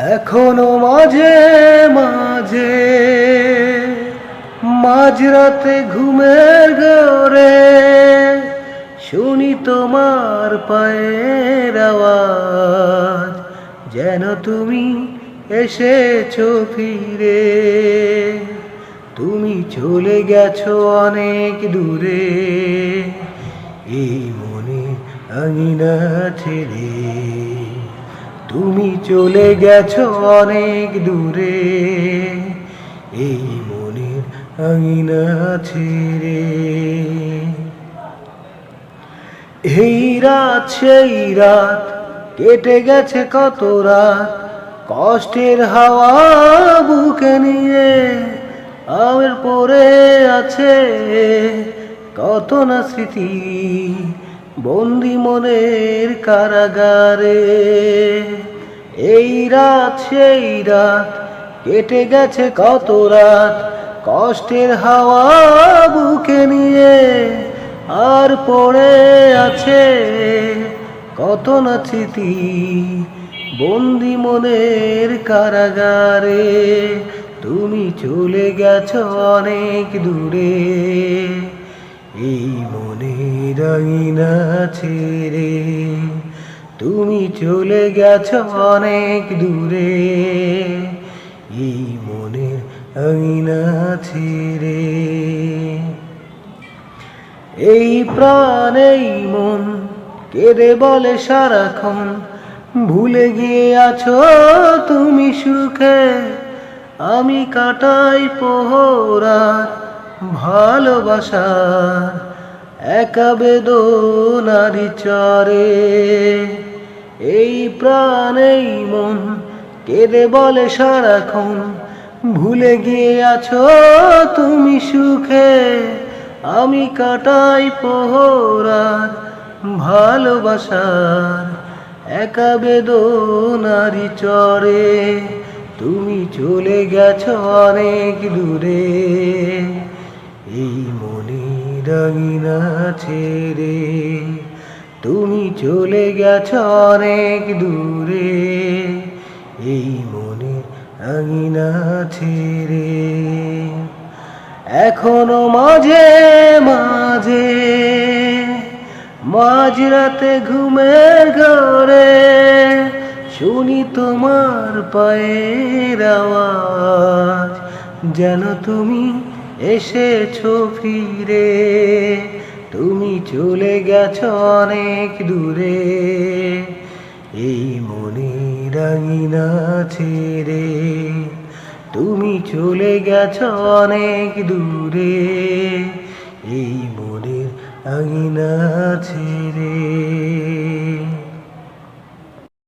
এখনো মাঝে মাঝে মাঝরাতে ঘুমের ঘরে শুনি তোমার পায়ের আওয়াজ, যেন তুমি এসেছো ফিরে। তুমি চলে গেছো অনেক দূরে, এই মনে আঙিনা ছেড়ে। তুমি চলে গেছো অনেক দূরে, এই মনের আঙিনা ছেড়ে। এই রাত সেই রাত কেটে গেছে কত রাত, কষ্টের হাওয়া বুকে নিয়ে আমার পড়ে আছে কত না স্মৃতি, বন্দি মনের কারাগারে। এই রাত সেই রাত কেটে গেছে কত রাত, কষ্টের হাওয়া বুকে নিয়ে আর পড়ে আছে কত না স্মৃতি, বন্দি মনের কারাগারে। তুমি চলে গেছো অনেক দূরে, এই মনের আঙিনা ছেড়ে। তুমি চলে গেছো অনেক দূরে, এই মনের আঙিনা ছেড়ে। এই প্রাণ এই মন কেঁদে বলে সারাক্ষণ, ভুলে গিয়ে আছো তুমি সুখে। আমি কাটাই পোহরার ভালোবাসার একা বেদনারি চরে। এই প্রাণ এই মন কেঁদে বলে সারাক্ষণ, ভুলে গিয়ে আছো তুমি সুখে। আমি কাটাই পোহরার ভালোবাসার একা বেদনারি চরে। তুমি চলে গেছো অনেক দূরে, এই মনের আঙিনা ছেড়ে। তুমি চলে গেছো অনেক দূরে, এই মনের আঙিনা ছেড়ে। এখনো মাঝে মাঝে মাঝরাতে ঘুমের ঘরে শুনি তোমার পায়ের আওয়াজ, যেন তুমি এসেছো ফিরে। তুমি চলে গেছো অনেক দূরে, এই মনের আঙিনা ছেড়ে। তুমি চলে গেছো অনেক দূরে, এই মনের আঙিনা ছেড়ে।